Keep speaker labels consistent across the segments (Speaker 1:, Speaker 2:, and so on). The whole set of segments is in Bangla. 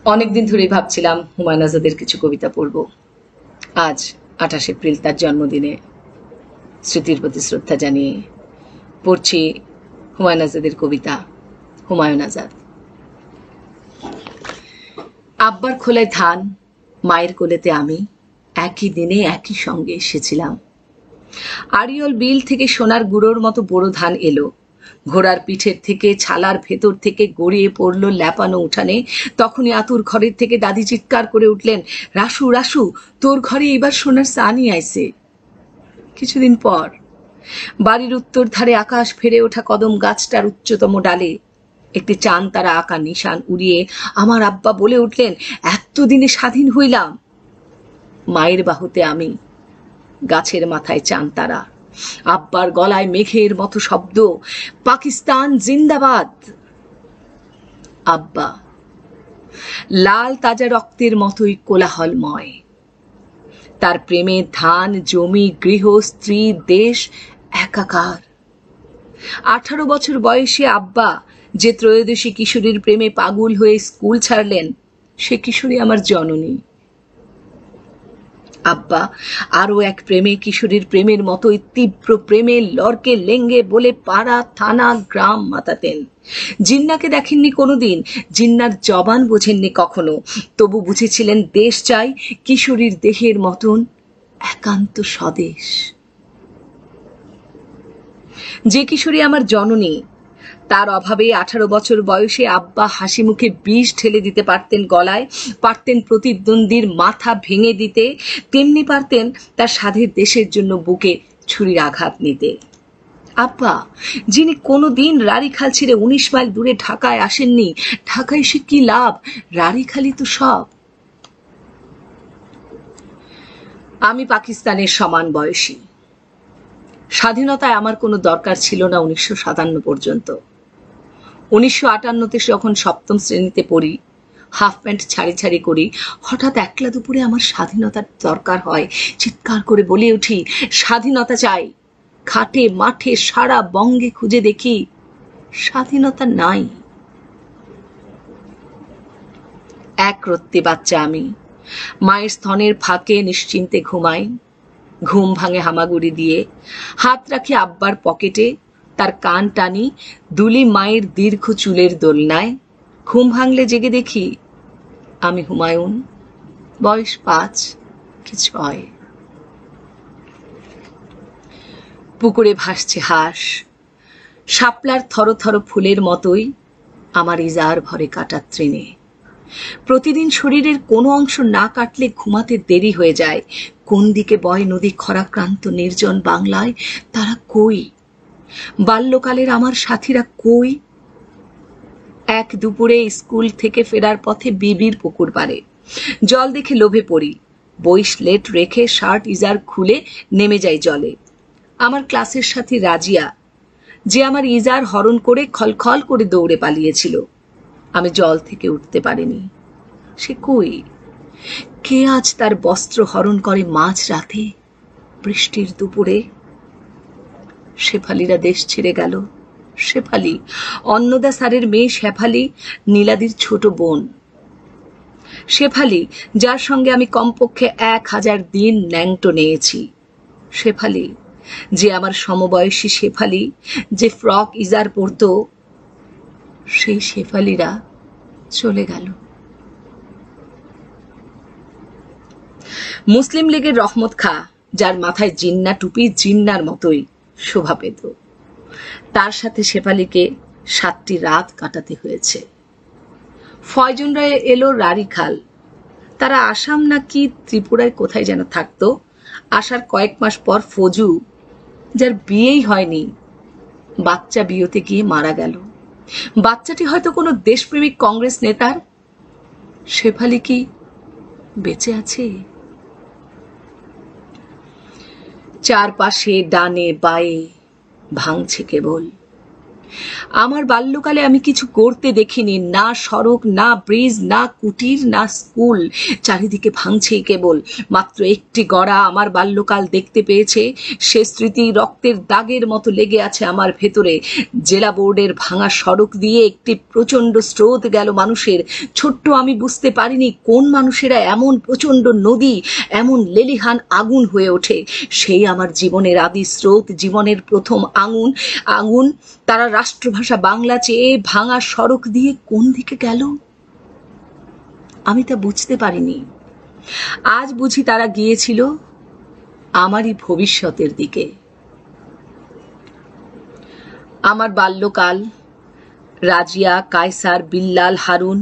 Speaker 1: অনেকদিন ধরেই ভাবছিলাম হুমায়ুন আজাদের কিছু কবিতা পড়ব। আজ 28 এপ্রিল তার জন্মদিনে স্মৃতির প্রতি শ্রদ্ধা জানিয়ে পড়ছি হুমায়ুন আজাদের কবিতা হুমায়ুন আজাদ। আব্বার খোলায় ধান, মায়ের কোলেতে আমি, একই দিনে একই সঙ্গে এসেছিলাম। আড়িয়ল বিল থেকে সোনার গুঁড়োর মতো বড় ধান এলো, ঘোড়ার পিঠের থেকে ছালার ভেতর থেকে গড়িয়ে পড়ল ল্যাপানো উঠানে। তখনই আতুর ঘরের থেকে দাদি চিৎকার করে উঠলেন, রাসু রাসু, তোর ঘরে এবার সোনার সানি আইছে। কিছুদিন পর বাড়ির উত্তর ধারে আকাশ ফেরে ওঠা কদম গাছটার উচ্চতম ডালে একটি চাঁদ তারা আঁকা নিশান উড়িয়ে আমার আব্বা বলে উঠলেন, এতদিনে স্বাধীন হইলাম। মায়ের বাহুতে আমি, গাছের মাথায় চাঁদ তারা, আব্বার গলায় মেঘের মতো শব্দ, পাকিস্তান জিন্দাবাদ। আব্বা লাল তাজা রক্তের মতোই কোলাহলময়, তার প্রেমে ধান, জমি, গৃহ, স্ত্রী, দেশ একাকার। 18 বছর বয়সে আব্বা যে ত্রয়োদশী কিশোরীর প্রেমে পাগল হয়ে স্কুল ছাড়লেন, সে কিশোরী আমার জননী। আব্বা আরো এক প্রেমে, কিশোরীর প্রেমের মতোই তীব্র প্রেমে লড়কে লেঙ্গে বলে পাড়া, থানা, গ্রাম মাতাতেন। জিন্নাকে দেখেননি কোনোদিন, জিন্নার জবান বোঝেননি কখনো, তবু বুঝেছিলেন দেশ চাই কিশোরীর দেহের মতন একান্ত স্বদেশ। যে কিশোরী আমার জননী, তার অভাবে 18 বছর বয়সে আব্বা হাসি মুখে বিষ ঢেলে দিতে পারতেন গলায়, পারতেন প্রতিদ্বন্দ্বীর মাথা ভেঙে দিতে, তেমনি পারতেন তার স্বাধীন দেশের জন্য বুকে ছুরির আঘাত নিতে। আব্বা যিনি কোনোদিন রাড়িখাল ছেড়ে 19 মাইল দূরে ঢাকায় আসেননি, ঢাকায় এসে কি লাভ, রাড়িখালি তো সব। আমি পাকিস্তানের সমান বয়সী। স্বাধীনতায় আমার কোনো দরকার ছিল না 1957 পর্যন্ত। 1958-তে যখন 7ম শ্রেণীতে পড়ি, হাফ প্যান্ট ছাড়ি ছাড়ি করি, হঠাৎ একলা দুপুরে আমার স্বাধীনতার দরকার হয়। চিৎকার করে বলে উঠি, স্বাধীনতা চাই। ঘাটে মাঠে সারা বঙ্গে খুঁজে দেখি, স্বাধীনতা নাই। এক রত্তি বাচ্চা আমি, মায়ের স্তনের ফাঁকে নিশ্চিন্তে ঘুমাই। ঘুম ভাঙে হামাগুড়ি দিয়ে, হাত রাখি আব্বার পকেটে, তার কান টানি দুলি মায়ের দীর্ঘ চুলের দোলনায়। ঘুম ভাঙলে জেগে দেখি আমি হুমায়ুন, বয়স 5 কি 6। পুকুরে ভাসছে হাঁস, শাপলার থরথর ফুলের মতোই আমার ইজার ভরে কাটা তৃণে। প্রতিদিন শরীরের কোনো অংশ না কাটলে ঘুমাতে দেরি হয়ে যায়। কোন দিকে বয় নদী খরাক্রান্ত নির্জন বাংলায়, তারা কই? বাল্যকালের আমার সাথীরা কই? এক দুপুরে স্কুল থেকে ফেরার পথে বিবির পুকুর পাড়ে জল দেখে লোভে পড়ি। বই স্লেট রেখে শার্ট ইজার খুলে নেমে যাই জলে। আমার ক্লাসের সাথী রাজিয়া, যে আমার ইজার হরণ করে খলখল করে দৌড়ে পালিয়েছিল, আমি জল থেকে উঠতে পারিনি। সে কই? কে আজ তার বস্ত্র হরণ করে মাঝ রাতে, বৃষ্টির দুপুরে? শেফালিরা দেশ ছেড়ে গেল। শেফালি, অন্নদা স্যারের মেয়ে শেফালি, নীলাদির ছোট বোন। শেফালি, যার সঙ্গে আমি কমপক্ষে 1000 দিন ন্যাংটো নিয়েছি। শেফালি, যে আমার সমবয়সী। শেফালি, যে ফ্রক ইজার পরতো। সেই শেফালিরা চলে গেল। মুসলিম লীগের রহমত খা, যার মাথায় জিন্না টুপি জিন্নার মতোই শোভা পেত, তার সাথে শেফালিকে 7টি রাত কাটাতে হয়েছে। ফয়জুনরা এলো রাড়িখাল। তারা আসাম নাকি ত্রিপুরায় কোথায় যেন থাকতো। আসার কয়েক মাস পর ফজু, যার বিয়েই হয়নি, বাচ্চা বিয়েতে গিয়ে মারা গেল। বাচ্চাটি হয়তো কোনো দেশপ্রেমিক কংগ্রেস নেতার। শেফালি কি বেঁচে আছে? চারপাশে ডানে বায়ে ভাঙছে কেবল। আমার বাল্যকালে আমি কিছু করতে দেখিনি, না সড়ক, না ব্রিজ, না কুটির, না স্কুল। চারিদিকে ভাঙছেই কেবল। মাত্র একটি গড়া আমার বাল্যকাল দেখতে পেয়েছে। সে স্মৃতি রক্তের দাগের মতো লেগে আছে আমার ভেতরে। জেলা বোর্ডের ভাঙা সড়ক দিয়ে একটি প্রচণ্ড স্রোত গেল মানুষের। ছোট্ট আমি বুঝতে পারিনি কোন মানুষেরা এমন প্রচণ্ড নদী, এমন লেলিহান আগুন হয়ে ওঠে। সেই আমার জীবনের আদি স্রোত, জীবনের প্রথম আগুন। তারা রাষ্ট্রভাষা বাংলা চেয়ে ভাঙা সড়ক দিয়ে কোন দিকে গেল আমি তা বুঝতে পারিনি। আজ বুঝি তারা গিয়েছিল আমারই ভবিষ্যতের দিকে। আমার বাল্যকাল, রাজিয়া, কায়সার, বিল্লাল, হারুন।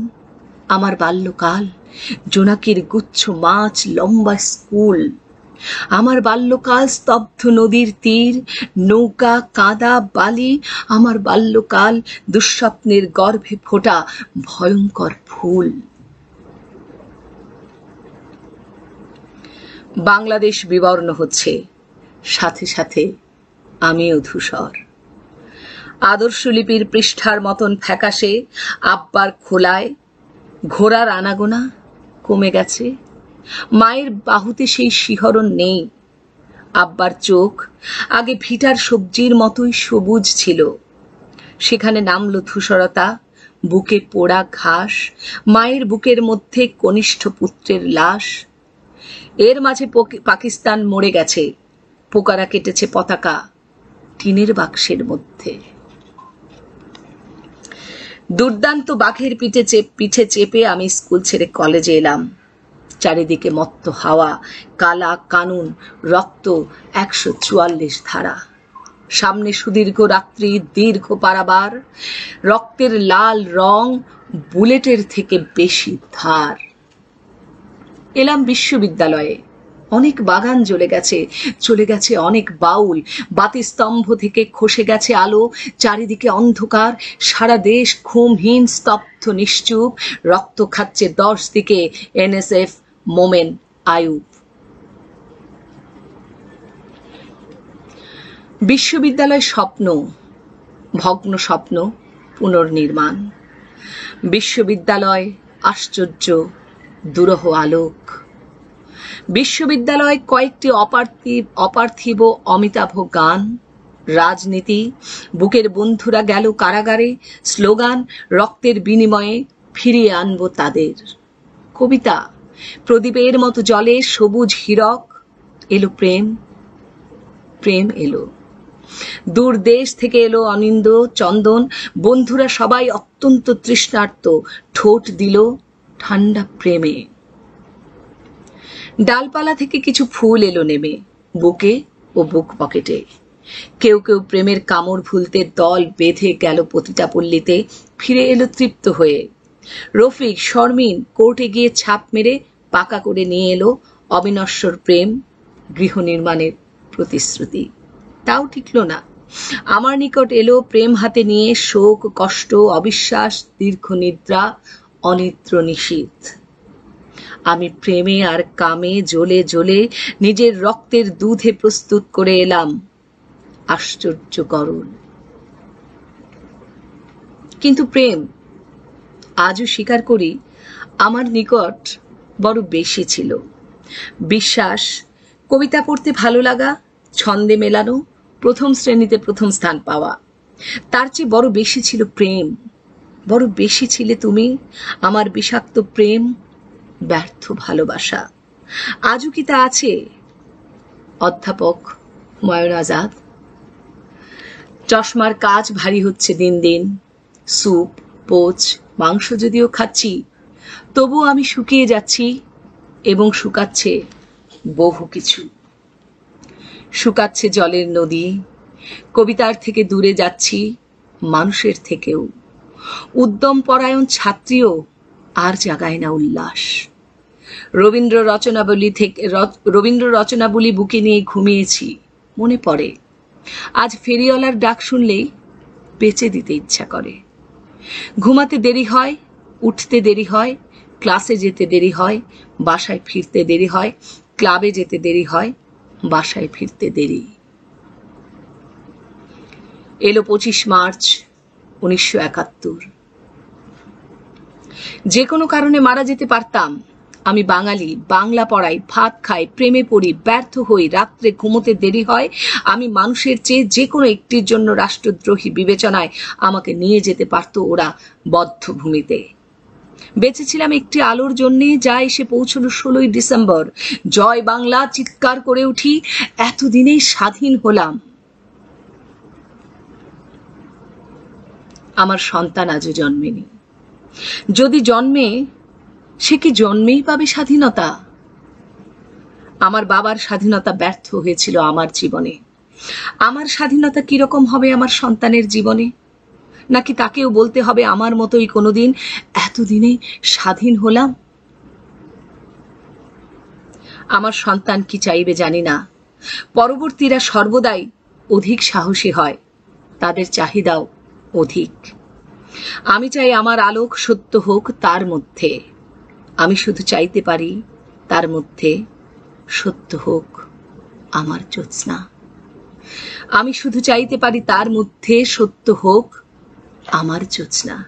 Speaker 1: আমার বাল্যকাল, জোনাকির গুচ্ছ মাছ, লম্বা স্কুল। আমার বাল্যকাল, স্তব্ধ নদীর তীর, নৌকা, কাদা, বালি। আমার বাল্যকাল, দুঃস্বপ্নের গর্ভে ফোটা ভয়ঙ্কর ফুল। বাংলাদেশ বিবর্ণ হচ্ছে, সাথে সাথে আমিও ধূসর। আদর্শলিপির পৃষ্ঠার মতন ফ্যাকাশে আব্বার খোলায় ঘোড়ার আনাগোনা কমে গেছে। মায়ের বাহুতে সেই শিহরণ নেই। আব্বার চোখ আগে ভিটার সবজির মতোই সবুজ ছিল, সেখানে নামলো ধূসরতা। বুকে পোড়া ঘাস, মায়ের বুকের মধ্যে কনিষ্ঠ পুত্রের লাশ। এর মাঝে পাকিস্তান মরে গেছে, পোকারা কেটেছে পতাকা টিনের বাক্সের মধ্যে। দুর্দান্ত বাঘের পিঠে চেপে আমি স্কুল ছেড়ে কলেজে এলাম। চারিদিকে মত্ত হাওয়া, কালা কানুন, রক্ত, 144 ধারা। সামনে সুদীর্ঘ রাত্রি, দীর্ঘ পারাবার। রক্তের লাল রং বুলেটের থেকে বেশি ধার। এলাম বিশ্ববিদ্যালয়ে। অনেক বাগান জ্বলে গেছে, চলে গেছে অনেক বাউল। বাতিস্তম্ভ থেকে খসে গেছে আলো। চারিদিকে অন্ধকার, সারা দেশ ঘুমহীন, স্তব্ধ, নিশ্চুপ। রক্ত খাচ্ছে 10 দিকে এনএসএফ, মোমেন, আয়ুব। বিশ্ববিদ্যালয় স্বপ্ন, ভগ্ন স্বপ্ন, পুনর্নির্মাণ। বিশ্ববিদ্যালয় আশ্চর্য, দুরহ আলোক। বিশ্ববিদ্যালয় কয়েকটি অপার্থিব অমিতাভ গান। রাজনীতি, বুকের বন্ধুরা গেল কারাগারে। স্লোগান, রক্তের বিনিময়ে ফিরিয়ে আনবো তাদের। কবিতা, প্রদীপের মতো জলে সবুজ হীরক। এলো প্রেম, প্রেম এলো। দূর দেশ থেকে এলো অনিন্দ, চন্দন। বন্ধুরা সবাই অত্যন্ত তৃষ্ণার্ত, ঠোঁট দিল ঠান্ডা প্রেমে। ডালপালা থেকে কিছু ফুল এলো নেমে, বুকে ও বুক পকেটে। কেউ কেউ প্রেমের কামড় ভুলতে দল বেঁধে গেল প্রতিটা পল্লীতে, ফিরে এলো তৃপ্ত হয়ে। রফিক, শর্মিন কোর্টে গিয়ে ছাপ মেরে পাকা করে নিয়ে এলো অবিনশ্বর প্রেম, গৃহ নির্মাণের প্রতিশ্রুতি। তাও টিকল না। আমার নিকট এলো প্রেম হাতে নিয়ে শোক, কষ্ট, অবিশ্বাস, দীর্ঘ নিদ্রা, অনিদ্র নিশীথ। আমি প্রেমে আর কামে জ্বলে জ্বলে নিজের রক্তের দুধে প্রস্তুত করে এলাম আশ্চর্যকরণ। কিন্তু প্রেম, আজও স্বীকার করি, আমার নিকট বড় বেশি ছিল। বিশ্বাস, কবিতা পড়তে ভালো লাগা, ছন্দে মেলানো, প্রথম শ্রেণীতে প্রথম স্থান পাওয়া। তার চেয়ে বড় বেশি ছিল প্রেম। বড় বেশি ছিলে তুমি, আমার বিষাক্ত প্রেম, ব্যর্থ ভালোবাসা। আজও কি তা আছে? অধ্যাপক হুমায়ুন আজাদ। চশমার কাজ ভারী হচ্ছে দিন দিন। স্যুপ, পোচ, মাংস যদিও খাচ্ছি, তবুও আমি শুকিয়ে যাচ্ছি এবং শুকাচ্ছে বহু কিছু। শুকাচ্ছে জলের নদী। কবিতার থেকে দূরে যাচ্ছি, মানুষের থেকেও। উদ্যম পরায়ণ ছাত্রীও আর জাগায় না উল্লাস। রবীন্দ্র রচনাবলী বুকে নিয়ে ঘুমিয়েছি, মনে পড়ে। আজ ফেরিওয়ালার ডাক শুনলেই বেচে দিতে ইচ্ছা করে। ঘুমাতে দেরি হয়, উঠতে দেরি হয়, ক্লাসে যেতে দেরি হয়, বাসায় ফিরতে দেরি হয়, ক্লাবে যেতে দেরি হয়, বাসায় ফিরতে দেরি। এলো 25 মার্চ, 1971। যে কোনো কারণে মারা যেতে পারতাম। আমি বাঙালি, বাংলা পড়াই, ভাত খাই, প্রেমে পড়ি, ব্যর্থ হই, রাত্রে ঘুমোতে দেরি হয়। আমি মানুষের চেয়ে যে কোনো একটির জন্য রাষ্ট্রদ্রোহী বিবেচনায় আমাকে নিয়ে যেতে পারত ওরা বদ্ধভূমিতে। বেঁচেছিলাম একটি আলোর জন্যে, যা এসে পৌঁছল 16ই ডিসেম্বর। জয় বাংলা চিৎকার করে উঠি, এতদিনেই স্বাধীন হলাম। আমার সন্তান আজও জন্মেনি। যদি জন্মে, সে কি জন্মেই পাবে স্বাধীনতা? আমার বাবার স্বাধীনতা ব্যর্থ হয়েছিল আমার জীবনে। আমার স্বাধীনতা কিরকম হবে আমার সন্তানের জীবনে? নাকি তাকেও বলতে হবে আমার মতোই কোনোদিন এতদিনে স্বাধীন হলাম? আমার সন্তান কি চাইবে জানি না। পরবর্তীরা সর্বদাই অধিক সাহসী হয়, তাদের চাহিদাও অধিক। আমি চাই আমার আলোক সত্য হোক তার মধ্যে। আমি শুধু চাইতে পারি তার মধ্যে সত্য হোক আমার জ্যোৎস্না। আমি শুধু চাইতে পারি তার মধ্যে সত্য হোক আমার জ্যোৎস্না।